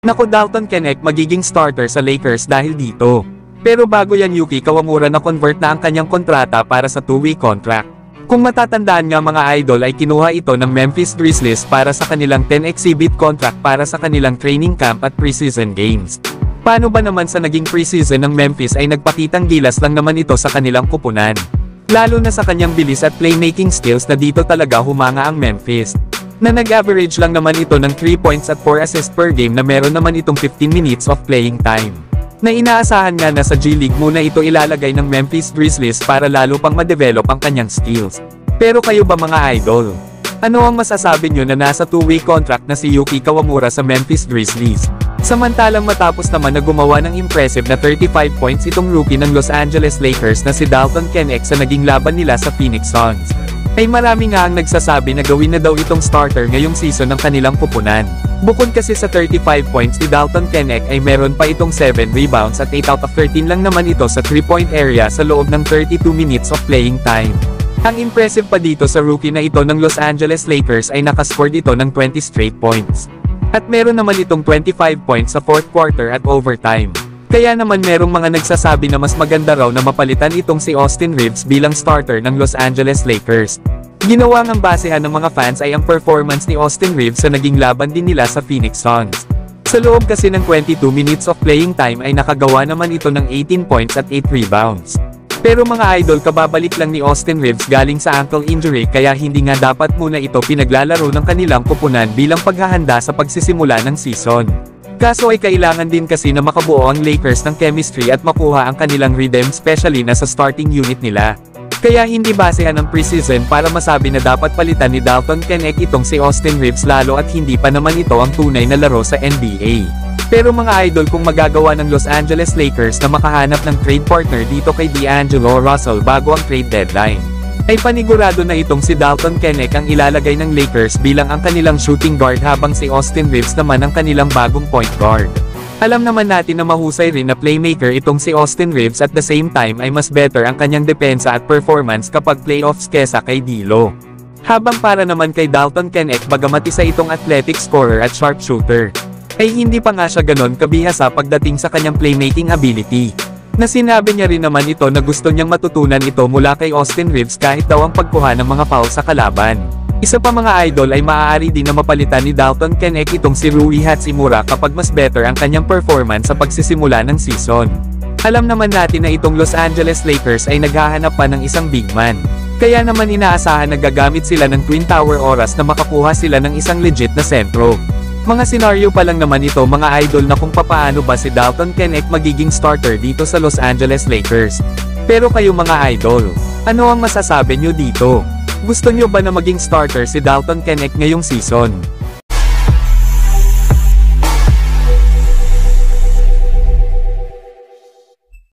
Naku Dalton Knecht magiging starter sa Lakers dahil dito. Pero bago yan Yuki Kawamura na convert na ang kanyang kontrata para sa 2-way contract. Kung matatandaan nga mga idol ay kinuha ito ng Memphis Grizzlies para sa kanilang 10 exhibit contract para sa kanilang training camp at preseason games. Paano ba naman sa naging preseason ng Memphis ay nagpakitang gilas lang naman ito sa kanilang kupunan. Lalo na sa kanyang bilis at playmaking skills na dito talaga humanga ang Memphis. Na nag-average lang naman ito ng 3 points at 4 assists per game na meron naman itong 15 minutes of playing time. Na inaasahan nga na sa G League muna ito ilalagay ng Memphis Grizzlies para lalo pang ma-develop ang kanyang skills. Pero kayo ba mga idol? Ano ang masasabi nyo na nasa 2-way contract na si Yuki Kawamura sa Memphis Grizzlies? Samantalang matapos naman na gumawa ng impressive na 35 points itong rookie ng Los Angeles Lakers na si Dalton Knecht sa naging laban nila sa Phoenix Suns. Ay marami nga ang nagsasabi na gawin na daw itong starter ngayong season ng kanilang pupunan. Bukod kasi sa 35 points ni Dalton Knecht ay meron pa itong 7 rebounds at 8 out of 13 lang naman ito sa 3-point area sa loob ng 32 minutes of playing time. Ang impressive pa dito sa rookie na ito ng Los Angeles Lakers ay nakascore dito ng 20 straight points. At meron naman itong 25 points sa 4th quarter at overtime. Kaya naman merong mga nagsasabi na mas maganda raw na mapalitan itong si Austin Reeves bilang starter ng Los Angeles Lakers. Ginawa ng basehan ng mga fans ay ang performance ni Austin Reeves sa naging laban din nila sa Phoenix Suns. Sa loob kasi ng 22 minutes of playing time ay nakagawa naman ito ng 18 points at 8 rebounds. Pero mga idol kababalik lang ni Austin Reeves galing sa ankle injury kaya hindi nga dapat muna ito pinaglalaro ng kanilang kupunan bilang paghahanda sa pagsisimula ng season. Kaso ay kailangan din kasi na makabuo ang Lakers ng chemistry at makuha ang kanilang rhythm especially na sa starting unit nila. Kaya hindi basehan ang preseason para masabi na dapat palitan ni Dalton Knecht itong si Austin Reeves lalo at hindi pa naman ito ang tunay na laro sa NBA. Pero mga idol kung magagawa ng Los Angeles Lakers na makahanap ng trade partner dito kay D'Angelo Russell bago ang trade deadline, ay panigurado na itong si Dalton Knecht ang ilalagay ng Lakers bilang ang kanilang shooting guard habang si Austin Reeves naman ang kanilang bagong point guard. Alam naman natin na mahusay rin na playmaker itong si Austin Reeves at the same time ay mas better ang kanyang depensa at performance kapag playoffs kesa kay D'Lo. Habang para naman kay Dalton Knecht bagamat isa itong athletic scorer at sharpshooter, ay hindi pa nga siya ganon kabihasa pagdating sa kanyang playmaking ability. Na sinabi niya rin naman ito na gusto niyang matutunan ito mula kay Austin Reeves kahit daw ang pagkuha ng mga foul sa kalaban. Isa pa mga idol ay maaari din na mapalitan ni Dalton Knecht itong si Rui Hachimura kapag mas better ang kanyang performance sa pagsisimula ng season. Alam naman natin na itong Los Angeles Lakers ay naghahanap pa ng isang big man. Kaya naman inaasahan na gagamit sila ng Twin Tower oras na makakuha sila ng isang legit na sentro. Mga senaryo pa lang naman ito mga idol na kung papaano ba si Dalton Knecht magiging starter dito sa Los Angeles Lakers. Pero kayo mga idol, ano ang masasabi nyo dito? Gusto nyo ba na maging starter si Dalton Knecht ngayong season?